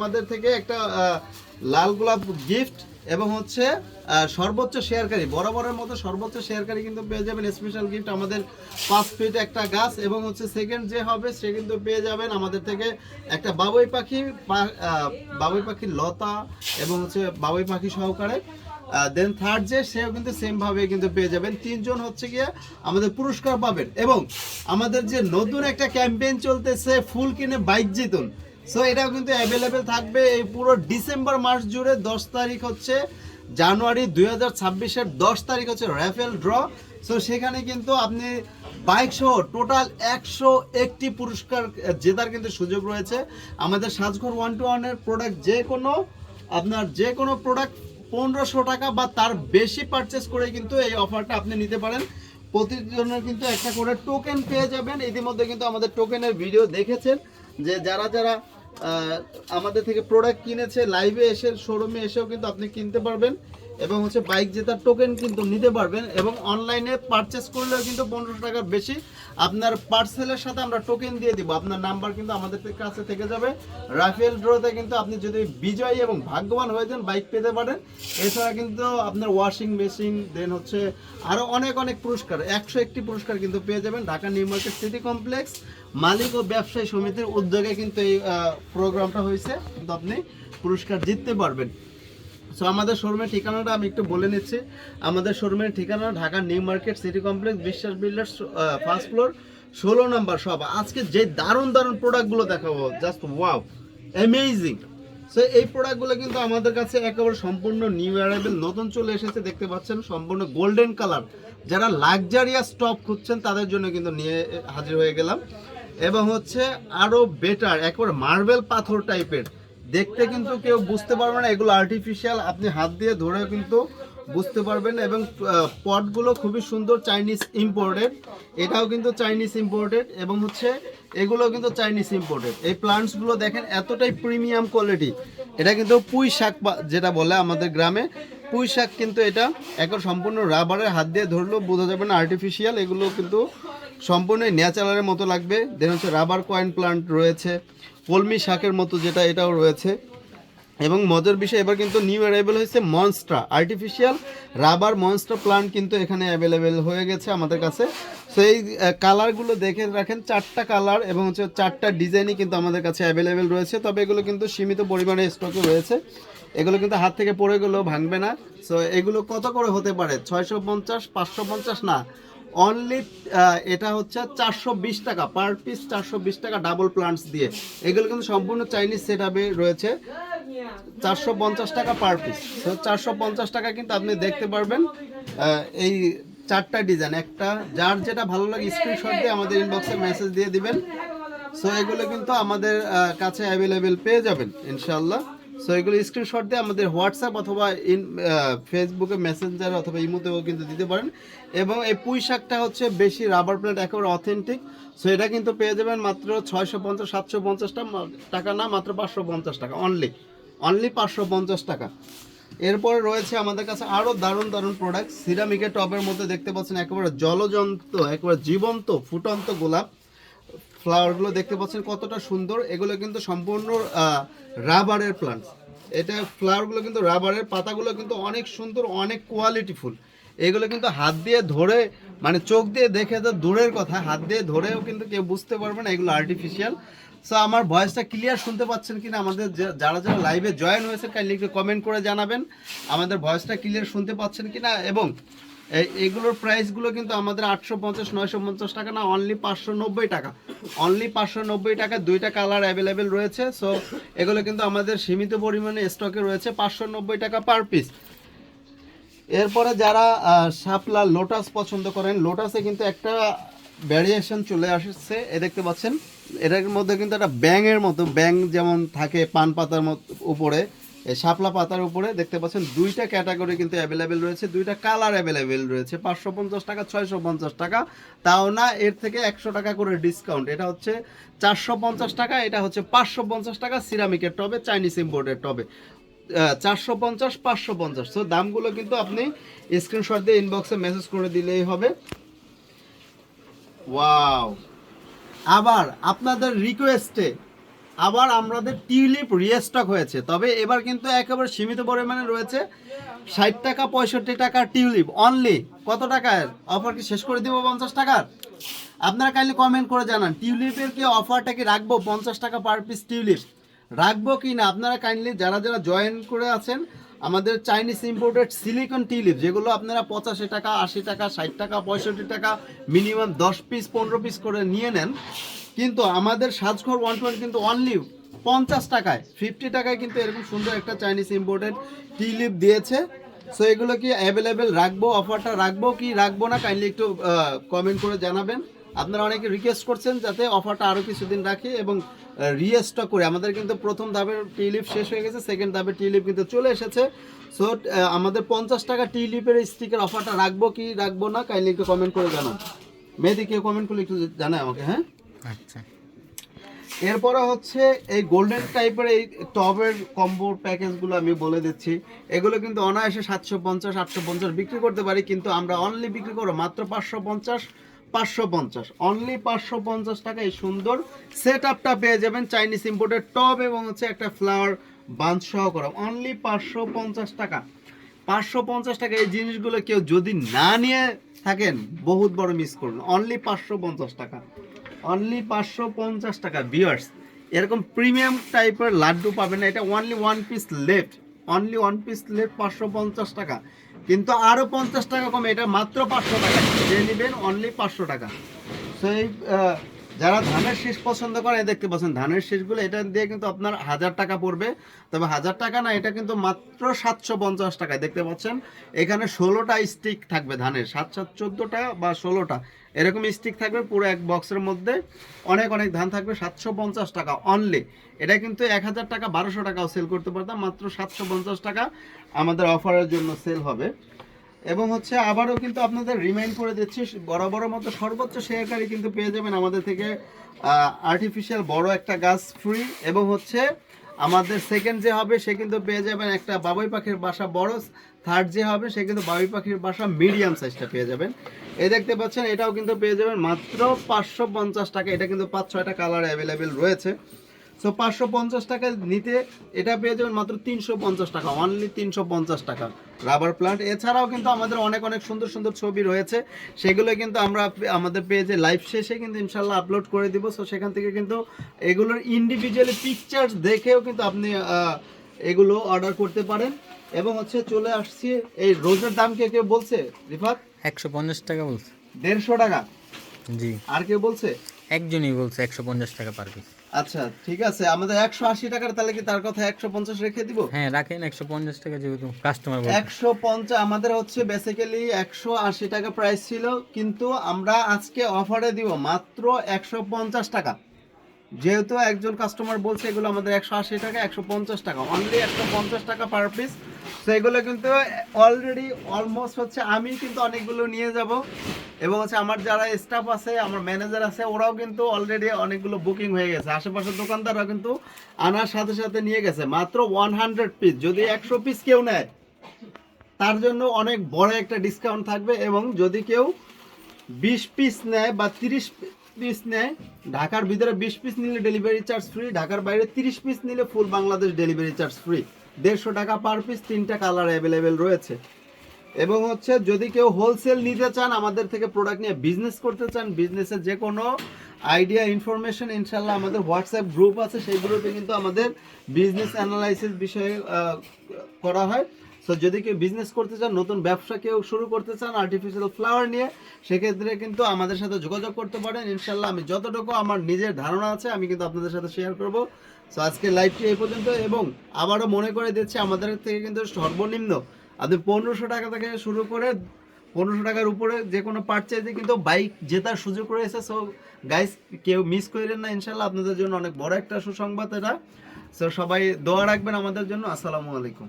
আমাদের থেকে একটা লাল গোলাপ গিফট এবং হচ্ছে সর্বোচ্চ শেয়ারকারী বরাবরের মতো সর্বোচ্চ শেয়ারকারী কিন্তু পেয়ে যাবেন স্পেশাল গিফট আমাদের 5 ফিট একটা গাছ এবং হচ্ছে সেকেন্ড যে হবে সে কিন্তু পেয়ে যাবেন আমাদের থেকে একটা বাবুই পাখির লতা এবং হচ্ছে বাবুই পাখি সহকারে দেন থার্ড যে সেও কিন্তু সেম ভাবে কিন্তু পেয়ে যাবেন। তিনজন হচ্ছে গিয়ে আমাদের পুরস্কার পাবেন এবং আমাদের যে নতুন একটা ক্যাম্পেইন চলতেছে ফুল কিনে বাইক জিতুন। সো এটাও কিন্তু অ্যাভেলেবেল থাকবে এই পুরো ডিসেম্বর মাস জুড়ে। 10 তারিখ হচ্ছে জানুয়ারি 2026-এর 10 তারিখ হচ্ছে র্যাফেল ড্র। সো সেখানে কিন্তু আপনি বাইক সহ টোটাল 101টি পুরস্কার জেতার কিন্তু সুযোগ রয়েছে। আমাদের সাজঘর 1-to-1-এর প্রোডাক্ট যে কোনো প্রোডাক্ট 1500 টাকা বা তার বেশি পারচেস করে কিন্তু এই অফারটা আপনি নিতে পারেন। প্রতিজনের কিন্তু একটা করে টোকেন পেয়ে যাবেন। ইতিমধ্যে কিন্তু আমাদের টোকেনের ভিডিও দেখেছেন যে যারা আমাদের থেকে প্রোডাক্ট কিনেছে লাইভে এসে শোরুমে এসেও কিন্তু আপনি কিনতে পারবেন এবং হচ্ছে বাইক জেতার টোকেন কিন্তু নিতে পারবেন এবং অনলাইনে পারচেস করলেও কিন্তু 1500 টাকার বেশি আপনার পার্সেলের সাথে আমরা টোকেন দিয়ে দিব। আপনার নাম্বার কিন্তু আমাদের কাছে থেকে যাবে। রাফেল ড্রতে কিন্তু আপনি যদি বিজয়ী এবং ভাগ্যবান হয়ে যান বাইক পেতে পারেন। এছাড়া কিন্তু আপনার ওয়াশিং মেশিন দেন হচ্ছে আরও অনেক পুরস্কার 101টি পুরস্কার কিন্তু পেয়ে যাবেন। Dhaka new market city complex মালিক ও ব্যবসায়ী সমিতির উদ্যোগে কিন্তু এই প্রোগ্রামটা হয়েছে, কিন্তু আপনি পুরস্কার জিততে পারবেন। সো আমাদের শোরুমের ঠিকানাটা আমি একটু বলে নিচ্ছি। আমাদের শোরুমের ঠিকানা Dhaka new market city complex বিশ্বাস বিল্ডার্স ফার্স্ট ফ্লোর 16 নম্বর শপ। আজকে যে দারুণ প্রোডাক্টগুলো দেখাবো জাস্ট ওয়াও অ্যামেজিং। সো এই প্রোডাক্টগুলো কিন্তু আমাদের কাছে একেবারে সম্পূর্ণ নিউ অ্যারাইভেল নতুন চলে এসেছে, দেখতে পাচ্ছেন সম্পূর্ণ গোল্ডেন কালার। যারা লাক্সারিয়াস টপ খুঁজছেন তাদের জন্য কিন্তু নিয়ে হাজির হয়ে গেলাম এবং হচ্ছে আরও বেটার একেবারে মার্বেল পাথর টাইপের দেখতে, কিন্তু কেউ বুঝতে পারবে না এগুলো আর্টিফিশিয়াল, আপনি হাত দিয়ে ধরেও কিন্তু বুঝতে পারবেন। এবং পটগুলো খুবই সুন্দর চাইনিজ ইম্পোর্টেড, এটাও কিন্তু চাইনিজ ইম্পোর্টেড এবং হচ্ছে এগুলো কিন্তু চাইনিজ ইম্পোর্টেড। এই প্লান্টসগুলো দেখেন এতটাই প্রিমিয়াম কোয়ালিটি। এটা কিন্তু পুঁই শাক যেটা বলে আমাদের গ্রামে পুঁই শাক, কিন্তু এটা এখন সম্পূর্ণ রাবারের হাত দিয়ে ধরলেও বোঝা যাবে না আর্টিফিশিয়াল, এগুলো কিন্তু সম্পূর্ণ ন্যাচারালের মতো লাগবে। দেন হচ্ছে রাবার কয়েন প্লান্ট রয়েছে, কলমি শাকের মতো যেটা এটাও রয়েছে। এবং মজার বিষয় এবার কিন্তু নিউ অ্যারাইভেল হয়েছে মনস্ট্রা আর্টিফিশিয়াল রাবার মনস্ট্রা প্লান্ট কিন্তু এখানে অ্যাভেলেবেল হয়ে গেছে আমাদের কাছে। সো এই কালারগুলো দেখে রাখেন, 4টা কালার এবং হচ্ছে 4টা ডিজাইনই কিন্তু আমাদের কাছে অ্যাভেলেবেল রয়েছে। তবে এগুলো কিন্তু সীমিত পরিমাণে স্টকে রয়েছে, এগুলো কিন্তু হাত থেকে পড়ে গেলেও ভাঙবে না। সো এগুলো কত করে হতে পারে? 650, 550 না, অনলি এটা হচ্ছে 420 টাকা পার পিস, 420 টাকা ডাবল প্লান্টস দিয়ে। এগুলো কিন্তু সম্পূর্ণ চাইনিজ সেট আপে রয়েছে, 450 টাকা পার পিস। তো 450 টাকা কিন্তু আপনি দেখতে পারবেন এই 4টা ডিজাইন। একটা যার যেটা ভালো লাগে স্ক্রিনশট দিয়ে আমাদের ইনবক্সে মেসেজ দিয়ে দিবেন। সো এগুলো কিন্তু আমাদের কাছে অ্যাভেলেবেল পেয়ে যাবেন ইনশাল্লাহ। সো এগুলো স্ক্রিনশট দিয়ে আমাদের হোয়াটসঅ্যাপ অথবা ফেসবুকে মেসেঞ্জার অথবা ইমোতেও কিন্তু দিতে পারেন। এবং এই পুঁই শাকটা হচ্ছে বেশি রাবার প্লেট একেবারে অথেন্টিক। সো এটা কিন্তু পেয়ে যাবেন মাত্র 650 750 টাকা না, মাত্র 550 টাকা, অনলি 550 টাকা। এরপরে রয়েছে আমাদের কাছে আরও দারুণ প্রোডাক্ট সিরামিকের টবের মধ্যে দেখতে পাচ্ছেন একেবারে জলজন্ত একেবারে জীবন্ত ফুটন্ত গোলাপ ফ্লাওয়ারগুলো দেখতে পাচ্ছেন কতটা সুন্দর। এগুলো কিন্তু সম্পূর্ণ রাবারের প্লান্টস, এটা ফ্লাওয়ারগুলো কিন্তু রাবারের, পাতাগুলো কিন্তু অনেক সুন্দর অনেক কোয়ালিটিফুল। এগুলো কিন্তু হাত দিয়ে ধরে মানে চোখ দিয়ে দেখে তো দূরের কথা, হাত দিয়ে ধরেও কিন্তু কেউ বুঝতে পারবে না এগুলো আর্টিফিশিয়াল। সো আমার ভয়েসটা ক্লিয়ার শুনতে পাচ্ছেন কিনা আমাদের যারা লাইভে জয়েন হয়েছে কাইন্ডলি একটু কমেন্ট করে জানাবেন আমাদের ভয়েসটা ক্লিয়ার শুনতে পাচ্ছেন কিনা। এবং এইগুলোর প্রাইসগুলো কিন্তু আমাদের 850 950 টাকা না, অনলি 590 টাকা, অনলি 590 টাকা। 2টা কালার অ্যাভেলেবেল রয়েছে। সো এগুলো কিন্তু আমাদের সীমিত পরিমাণে স্টকে রয়েছে, 590 টাকা পার পিস। এরপরে যারা শাপলা লোটাস পছন্দ করেন, লোটাসে কিন্তু একটা ভ্যারিয়েশন চলে আসছে, এ দেখতে পাচ্ছেন এটার মধ্যে কিন্তু একটা ব্যাঙের মতো, ব্যাঙ যেমন থাকে পান পাতার উপরে, এই শাপলা পাতার উপরে দেখতে পাচ্ছেন 2টা ক্যাটাগরি কিন্তু অ্যাভেলেবেল রয়েছে, 2টা কালার অ্যাভেলেবেল রয়েছে। 550 টাকা 650 টাকা, তাও না এর থেকে 100 টাকা করে ডিসকাউন্ট। এটা হচ্ছে 450 টাকা, এটা হচ্ছে 550 টাকা সিরামিকের টবে, চাইনিজ ইম্পোর্টের টবে 450 550। সো দামগুলো কিন্তু আপনি স্ক্রিনশট দিয়ে ইনবক্সে মেসেজ করে দিলেই হবে। ওয়াও, আবার আপনাদের রিকোয়েস্টে আবার আমাদের টিউলিপ রিস্টক হয়েছে, তবে এবার কিন্তু একেবারে সীমিত পরিমাণে রয়েছে। 60 টাকা 65 টাকা টিউলিপ অনলি। কত টাকার অফার কি শেষ করে দিব 50 টাকার? আপনারা কাইন্ডলি কমেন্ট করে জানান টিউলিপের কি অফারটা কি রাখবো 50 টাকা পার পিস টিউলিপ রাখবো কি না। আপনারা কাইন্ডলি যারা যারা জয়েন করে আছেন আমাদের চাইনিজ ইম্পোর্টেড সিলিকন টিউলিপ, যেগুলো আপনারা 85 টাকা 80 টাকা 60 টাকা 65 টাকা মিনিমাম 10 পিস 15 পিস করে নিয়ে নেন, কিন্তু আমাদের সাজঘর 120 কিন্তু অনলি 50 টাকায় 50 টাকায় কিন্তু এরকম সুন্দর একটা চাইনিজ ইম্পোর্টেড টিউলিপ দিয়েছে। সো এগুলো কি অ্যাভেলেবেল রাখবো, অফারটা রাখবো কি রাখবো না, কাইন্ডলি একটু কমেন্ট করে জানাবেন। আপনারা অনেকে রিকোয়েস্ট করছেন যাতে অফারটা আরও কিছুদিন রাখি এবং রিস্টক করে। আমাদের কিন্তু প্রথম ধাপের টিউলিপ শেষ হয়ে গেছে, সেকেন্ড ধাপের টিউলিপ কিন্তু চলে এসেছে। সো আমাদের 50 টাকা টিউলিপের স্টিকের অফারটা রাখবো কি রাখবো না, কাইন্ডলি একটু কমেন্ট করে জানান। মেহেদি কেউ কমেন্ট করলে একটু জানায় আমাকে। হ্যাঁ, আচ্ছা। এরপরে হচ্ছে এই গোল্ডেন টাইপের এই টবের কম্বো প্যাকেজগুলো আমি বলে দিচ্ছি। এগুলো কিন্তু অনায়াসে 750 850 বিক্রি করতে পারি, কিন্তু আমরা অনলি বিক্রি করবো মাত্র 550 অনলি 550 টাকা। এই সুন্দর সেট আপটা পেয়ে যাবেন চাইনিজ ইম্পোর্টেড টব এবং হচ্ছে একটা ফ্লাওয়ার বাঞ্চ সহ করা অনলি 550 টাকা। 550 টাকা এই জিনিসগুলো কেউ যদি না নিয়ে থাকেন বহুত বড় মিস করুন। অনলি 550 টাকা, অনলি 550 টাকা ভিউয়ার্স। এরকম প্রিমিয়াম টাইপের লাড্ডু পাবেন না, এটা only one piece left, only one piece left 550 টাকা, কিন্তু আরও 50 টাকা কমে, এটা মাত্র 500 টাকা যে নেবেন অনলি 500 টাকা। সো এই যারা ধানের শীষ পছন্দ করে দেখতে পাচ্ছেন ধানের শীষগুলো, এটা দিয়ে কিন্তু আপনার 1000 টাকা পড়বে, তবে 1000 টাকা না, এটা কিন্তু মাত্র 750 টাকায় দেখতে পাচ্ছেন। এখানে 16টা স্টিক থাকবে ধানের, 7 7 14টা বা 16টা এরকম স্টিক থাকবে পুরো এক বক্সের মধ্যে, অনেক অনেক ধান থাকবে। 750 টাকা অনলি। এটা কিন্তু 1000 টাকা 1200 টাকাও সেল করতে পারতাম, মাত্র 750 টাকা আমাদের অফারের জন্য সেল হবে। এবং হচ্ছে আবারও কিন্তু আপনাদের রিমাইন্ড করে দিচ্ছি, বরাবরের মতো সর্বোচ্চ শেয়ারকারী কিন্তু পেয়ে যাবেন আমাদের থেকে আর্টিফিশিয়াল বড় একটা গাছ ফ্রি, এবং হচ্ছে আমাদের সেকেন্ড যে হবে সে কিন্তু পেয়ে যাবেন একটা বাবুই পাখির বাসা বড়, থার্ড যে হবে সে কিন্তু বাবুই পাখির বাসা মিডিয়াম সাইজটা পেয়ে যাবেন। এই দেখতে পাচ্ছেন এটাও কিন্তু পেয়ে যাবেন মাত্র 550 টাকা। এটা কিন্তু 5-6টা কালার অ্যাভেলেবেল রয়েছে। সো 550 টাকা নিতে এটা পেয়ে যাবেন মাত্র 350 টাকা, অনলি 350 টাকা রাবার প্লান্ট। এছাড়াও কিন্তু আমাদের অনেক অনেক সুন্দর সুন্দর ছবি রয়েছে, সেগুলো কিন্তু আমরা আমাদের পেজে লাইভ শেষে কিন্তু ইনশাল্লাহ আপলোড করে দিব। সো সেখান থেকে কিন্তু এগুলোর ইন্ডিভিজুয়ালি পিকচার্স দেখেও কিন্তু আপনি এগুলো অর্ডার করতে পারেন। এবং হচ্ছে চলে আসছি এই রোজের দাম কে কেউ বলছে রিফাত? 150 টাকা বলছে। 150 টাকা? জি। আর কেউ বলছে? একজনই বলছে 150 টাকা পার পিস। আচ্ছা ঠিক আছে, আমাদের 180 টাকার, তাহলে কি তার কথা 150 রেখে দিব? হ্যাঁ রাখেন 150 টাকা, যেহেতু কাস্টমার বলছে। 150 আমাদের হচ্ছে বেসিক্যালি 180 টাকা প্রাইস ছিল, কিন্তু আমরা আজকে অফারে দিব মাত্র 150 টাকা। যেহেতু একজন কাস্টমার বলছে এগুলো আমাদের 180 টাকা, 150 টাকা অনলি 150 টাকা পার পিস। তো এগুলো কিন্তু অলরেডি অলমোস্ট হচ্ছে আমি কিন্তু অনেকগুলো নিয়ে যাব, এবং হচ্ছে আমার যারা স্টাফ আছে আমার ম্যানেজার আছে ওরাও কিন্তু অলরেডি অনেকগুলো বুকিং হয়ে গেছে। আশেপাশের দোকানদাররা কিন্তু আনার সাথে সাথে নিয়ে গেছে মাত্র 100 পিস। যদি 100 পিস কেউ নেয় তার জন্য অনেক বড় একটা ডিসকাউন্ট থাকবে, এবং যদি কেউ 20 পিস নেয় বা 30 পিস নেয়, ঢাকার ভিতরে 20 পিস নিলে ডেলিভারি চার্জ ফ্রি, ঢাকার বাইরে 30 পিস নিলে ফুল বাংলাদেশ ডেলিভারি চার্জ ফ্রি। 150 টাকা পার পিস, 3টা কালার অ্যাভেলেবেল রয়েছে। এবং হচ্ছে যদি কেউ হোলসেল নিতে চান, আমাদের থেকে প্রোডাক্ট নিয়ে বিজনেস করতে চান, বিজনেসের যে কোনো আইডিয়া ইনফরমেশন ইনশাল্লাহ আমাদের হোয়াটসঅ্যাপ গ্রুপ আছে, সেই গ্রুপে কিন্তু আমাদের বিজনেস অ্যানালাইসিস বিষয়ে করা হয়। সো যদি কেউ বিজনেস করতে চান, নতুন ব্যবসা কেউ শুরু করতে চান আর্টিফিশিয়াল ফ্লাওয়ার নিয়ে, সেক্ষেত্রে কিন্তু আমাদের সাথে যোগাযোগ করতে পারেন ইনশাল্লাহ। আমি যতটুকু আমার নিজের ধারণা আছে আমি কিন্তু আপনাদের সাথে শেয়ার করব। সো আজকে লাইভটি এই পর্যন্ত, এবং আবারও মনে করে দিচ্ছি আমাদের থেকে কিন্তু সর্বনিম্ন আপনি 1500 টাকা থেকে শুরু করে 1500 টাকার উপরে যে কোনো পারচেজে কিন্তু বাইক জেতার সুযোগ রয়েছে। সো গাইস কেউ মিস করেন না, ইনশাল্লাহ আপনাদের জন্য অনেক বড় একটা সুসংবাদ এটা। সো সবাই দোয়া রাখবেন আমাদের জন্য। আসসালামু আলাইকুম।